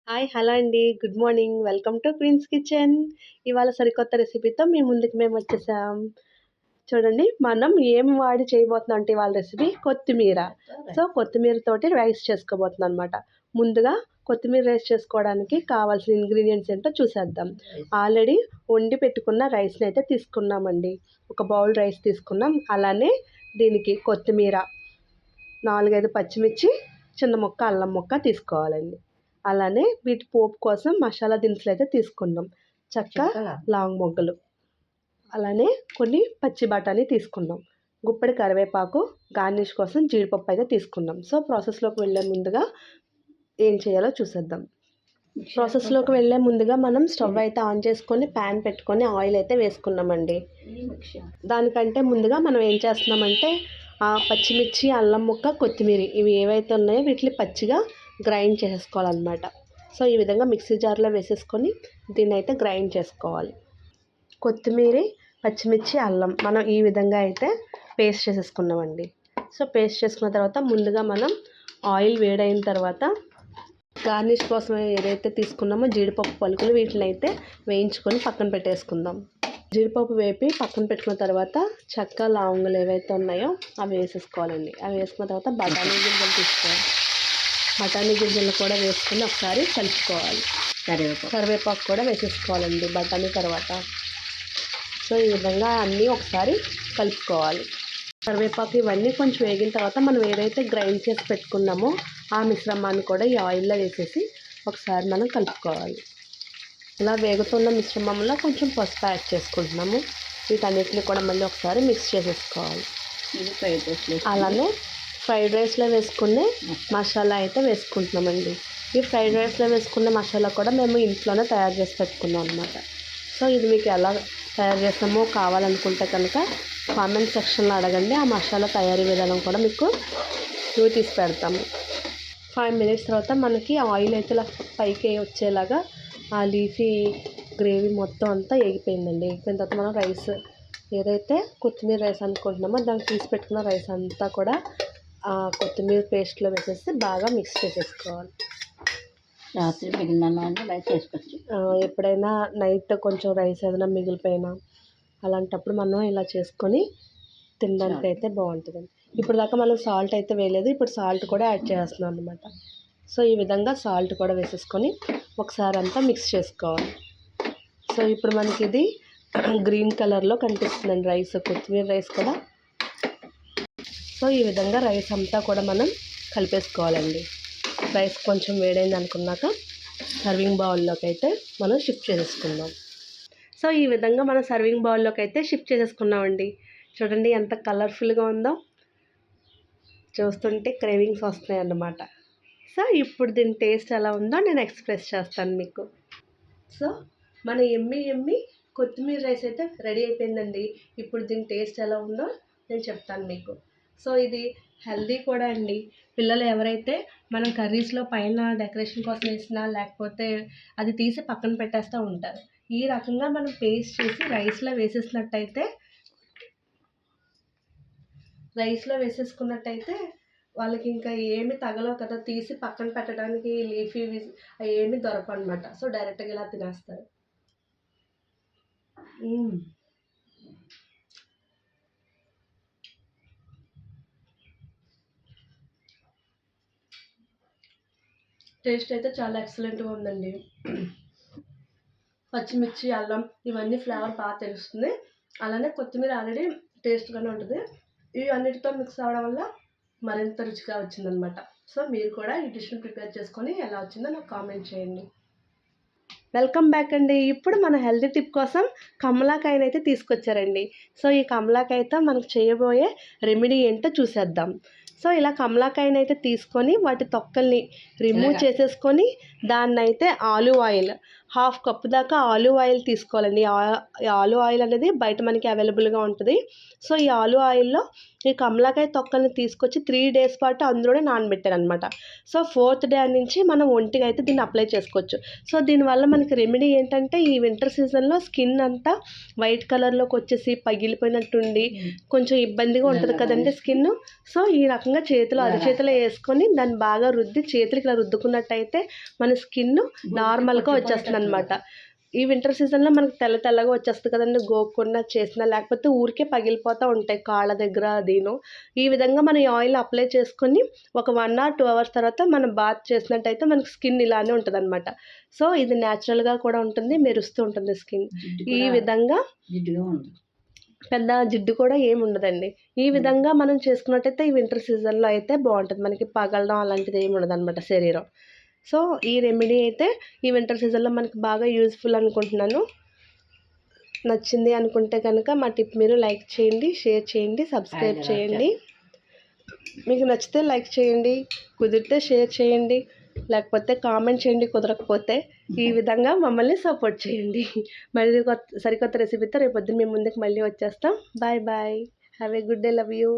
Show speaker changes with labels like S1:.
S1: Hi! Hello అండి. Good morning. Welcome to Queen's Kitchen. ఇవాళ సరికొత్త రెసిపీతో మీ ముందుకు మేమొచ్చేసాం. చూడండి మనం ఏం వాడి చేయబోతున్నాం అంటే ఇవాళ రెసిపీ కొత్తిమీర. సో, కొత్తిమీరతోటి రైస్ చేసుకోబోతున్నాననమాట. ముందుగా కొత్తిమీర రైస్ చేసుకోవడానికి కావాల్సిన ఇంగ్రీడియెంట్స్ ఏంటో చూసేద్దాం. ఆల్రెడీ వండి పెట్టుకున్న రైస్‌నైతే తీసుకున్నామండి. ఒక బౌల్ రైస్ తీసుకున్నాం. అలానే దీనికి కొత్తిమీర, 4, 5 పచ్చిమిర్చి, చిన్న ముక్క అల్లం ముక్క తీసుకోవాలండి. అలానే వీటి పోపు కోసం మసాలా దినుసులైతే తీసుకున్నాం. చెక్క, లవంగ మొగ్గలు, అలానే కొన్ని పచ్చి బఠానీ తీసుకున్నాం. గుప్పెడు కరివేపాకు, గార్నిష్ కోసం జీడిపప్పు అయితే తీసుకున్నాం. సో, ప్రాసెస్‌లోకి వెళ్ళే ముందుగా ఏం చేయాలో చూసేద్దాం. ప్రాసెస్‌లోకి వెళ్ళే ముందుగా మనం స్టవ్ అయితే ఆన్ చేసుకొని ప్యాన్ పెట్టుకొని ఆయిల్ అయితే వేసుకున్నామండి. దానికంటే ముందుగా మనం ఏం చేస్తున్నామంటే పచ్చిమిర్చి, అల్లం ముక్క, కొత్తిమీర ఇవి ఏవైతే ఉన్నాయో వీటిని పచ్చిగా గ్రైండ్ చేసుకోవాలన్నమాట. సో, ఈ విధంగా మిక్సీ జార్లో వేసేసుకొని దీన్ని అయితే గ్రైండ్ చేసుకోవాలి. కొత్తిమీర, పచ్చిమిర్చి, అల్లం మనం ఈ విధంగా అయితే పేస్ట్ చేసేసుకున్నామండి. సో, పేస్ట్ చేసుకున్న తర్వాత ముందుగా మనం ఆయిల్ వేడైన తర్వాత గార్నిష్ కోసం ఏదైతే తీసుకున్నామో జీడిపప్పు పలుకులు వీటిని అయితే వేయించుకొని పక్కన పెట్టేసుకుందాం. జీడిపప్పు వేపి పక్కన పెట్టుకున్న తర్వాత చెక్క, లవంగాలు ఏవైతే ఉన్నాయో అవి వేసేసుకోవాలండి. అవి వేసుకున్న తర్వాత బఠానీ గింజలు తీసుకోవాలి. బఠానీ గింజలు కూడా వేసుకొని ఒకసారి కలుపుకోవాలి. కరివేపాకు కూడా వేసేసుకోవాలండి బఠానీ తర్వాత. సో, ఈ విధంగా అన్నీ ఒకసారి కలుపుకోవాలి. కరివేపాకు ఇవన్నీ కొంచెం వేగిన తర్వాత మనం ఏదైతే గ్రైండ్ చేసి పెట్టుకున్నామో ఆ మిశ్రమాన్ని కూడా ఈ ఆయిల్లో వేసేసి ఒకసారి మనం కలుపుకోవాలి. ఇలా వేగుతున్న మిశ్రమంలో కొంచెం పసుపు యాడ్ చేసుకుంటున్నాము. వీటన్నిటిని కూడా మళ్ళీ ఒకసారి మిక్స్ చేసేసుకోవాలి. అలానే ఫ్రైడ్ రైస్లో వేసుకునే మసాలా అయితే వేసుకుంటున్నామండి. ఈ ఫ్రైడ్ రైస్లో వేసుకునే మసాలా కూడా మేము ఇంట్లోనే తయారు చేసి పెట్టుకున్నాం అనమాట. సో, ఇది మీకు ఎలా తయారు చేస్తామో కావాలనుకుంటే కనుక కామెంట్ సెక్షన్లో అడగండి. ఆ మసాలా తయారీ విధానం కూడా మీకు తీసి పెడతాము. 5 మినిట్స్ తర్వాత మనకి ఆయిల్ అయితే ఇలా పైకి వచ్చేలాగా ఆ లీఫీ గ్రేవీ మొత్తం అంతా ఎగిపోయిందండి. ఎగిపోయిన తర్వాత మనం రైస్ ఏదైతే కొత్తిమీర రైస్ అనుకుంటున్నామో దాన్ని తీసి పెట్టుకున్న రైస్ అంతా కూడా కొత్తిమీర పేస్ట్లో వేసేసి బాగా మిక్స్ చేసేసుకోవాలి.
S2: రాత్రి మిగిలిన రైస్ చేసుకోవచ్చు.
S1: ఎప్పుడైనా నైట్ కొంచెం రైస్ ఏదైనా మిగిలిపోయినా అలాంటప్పుడు మనం ఇలా చేసుకొని తినడానికి అయితే బాగుంటుందండి. ఇప్పుడు దాకా మనం సాల్ట్ అయితే వేయలేదు. ఇప్పుడు సాల్ట్ కూడా యాడ్ చేస్తున్నాం అనమాట. సో, ఈ విధంగా సాల్ట్ కూడా వేసేసుకొని ఒకసారి అంతా మిక్స్ చేసుకోవాలి. సో, ఇప్పుడు మనకి ఇది గ్రీన్ కలర్లో కనిపిస్తుందండి రైస్, కొత్తిమీర రైస్ కూడా. సో, ఈ విధంగా రైస్ అంతా కూడా మనం కలిపేసుకోవాలండి. రైస్ కొంచెం వేడైంది అనుకున్నాక సర్వింగ్ బౌల్లోకి అయితే మనం షిఫ్ట్ చేసేసుకుందాం. సో, ఈ విధంగా మనం సర్వింగ్ బౌల్లోకి అయితే షిఫ్ట్ చేసేసుకున్నామండి. చూడండి ఎంత కలర్ఫుల్గా ఉందో. చూస్తుంటే క్రేవింగ్స్ వస్తున్నాయి అన్నమాట. సో, ఇప్పుడు దీని టేస్ట్ ఎలా ఉందో నేను ఎక్స్ప్రెస్ చేస్తాను మీకు. సో, మన ఎమ్మి కొత్తిమీర రైస్ అయితే రెడీ అయిపోయిందండి. ఇప్పుడు దీని టేస్ట్ ఎలా ఉందో నేను చెప్తాను మీకు. సో, ఇది హెల్దీ కూడా అండి. పిల్లలు ఎవరైతే మనం కర్రీస్లో పైన డెకరేషన్ కోసం వేసినా లేకపోతే అది తీసి పక్కన పెట్టేస్తూ ఉంటారు. ఈ రకంగా మనం పేస్ట్ చేసి రైస్లో వేసేసుకున్నట్టయితే వాళ్ళకి ఇంకా ఏమి తగలవు కదా, తీసి పక్కన పెట్టడానికి లీఫీ అవి ఏమి దొరకవు అనమాట. సో, డైరెక్ట్గా ఇలా తినేస్తారు. టేస్ట్ అయితే చాలా ఎక్సలెంట్గా ఉందండి. పచ్చిమిర్చి, అల్లం ఇవన్నీ ఫ్లేవర్ బాగా తెలుస్తుంది. అలానే కొత్తిమీర ఆల్రెడీ టేస్ట్గానే ఉంటుంది. ఇవి అన్నిటితో మిక్స్ అవ్వడం వల్ల మరింత రుచిగా వచ్చిందనమాట. సో, మీరు కూడా ఈ డిష్ని ప్రిపేర్ చేసుకొని ఎలా వచ్చిందో నాకు కామెంట్ చేయండి. వెల్కమ్ బ్యాక్ అండి. ఇప్పుడు మన హెల్తీ టిప్ కోసం కమలాకాయనైతే తీసుకొచ్చారండి. సో, ఈ కమలాకాయతో మనకు చేయబోయే రెమెడీ ఏంటో చూసేద్దాం. సో, ఇలా కమలాకాయనైతే తీసుకొని వాటి తొక్కల్ని రిమూవ్ చేసేసుకొని దాన్నైతే ఆలివ్ ఆయిల్ 1/2 కప్పు దాకా ఆలివ్ ఆయిల్ తీసుకోవాలండి. ఈ ఆలివ్ ఆయిల్ అనేది బయట మనకి అవైలబుల్గా ఉంటుంది. సో, ఈ ఆలివ్ ఆయిల్లో ఈ కమలాకాయ తొక్కల్ని తీసుకొచ్చి 3 డేస్ పాటు అందులోనే నానబెట్టారనమాట. సో, 4th డే నుంచి మనం ఒంటికి అయితే దీన్ని అప్లై చేసుకోవచ్చు. సో, దీనివల్ల మనకి రెమెడీ ఏంటంటే ఈ వింటర్ సీజన్లో స్కిన్ అంతా వైట్ కలర్లోకి వచ్చేసి పగిలిపోయినట్టుండి కొంచెం ఇబ్బందిగా ఉంటుంది కదండి స్కిన్. సో, ఈ రకంగా చేతిలో అరచేతిలో వేసుకొని దాన్ని బాగా రుద్ది చేతులకి ఇలా రుద్దుకున్నట్టయితే మన మన స్కిన్ నార్మల్గా వచ్చేస్తుంది అనమాట. ఈ వింటర్ సీజన్లో మనకు తెల్లగా వచ్చేస్తుంది కదండి, గోక్కున్నా చేసినా, లేకపోతే ఊరికే పగిలిపోతూ ఉంటాయి కాళ్ళ దగ్గర అదిను. ఈ విధంగా మనం ఈ ఆయిల్ అప్లై చేసుకొని ఒక 1 or 2 hours తర్వాత మనం బాత్ చేసినట్టయితే మనకి స్కిన్ ఇలానే ఉంటుంది అనమాట. సో ఇది న్యాచురల్గా కూడా ఉంటుంది, మెరుస్తూ ఉంటుంది స్కిన్. ఈ విధంగా పెద్ద జిడ్డు కూడా ఏమి ఉండదండి. ఈ విధంగా మనం చేసుకున్నట్టయితే ఈ వింటర్ సీజన్లో అయితే బాగుంటుంది, మనకి పగలడం అలాంటిది ఏమి ఉండదు అనమాట శరీరం. సో ఈ రెమెడీ అయితే ఈ వింటర్ సీజన్లో మనకి బాగా యూజ్ఫుల్ అనుకుంటున్నాను. నచ్చింది అనుకుంటే కనుక మా టిప్ మీరు లైక్ చేయండి, షేర్ చేయండి, సబ్స్క్రైబ్ చేయండి. మీకు నచ్చితే లైక్ చేయండి, కుదిరితే షేర్ చేయండి, లేకపోతే కామెంట్ చేయండి కుదరకపోతే. ఈ విధంగా మమ్మల్ని సపోర్ట్ చేయండి. మళ్ళీ సరికొత్త రెసిపీతో రేపొద్దున మేము ముందుకు మళ్ళీ వచ్చేస్తాం. Bye bye, have a good day, love you.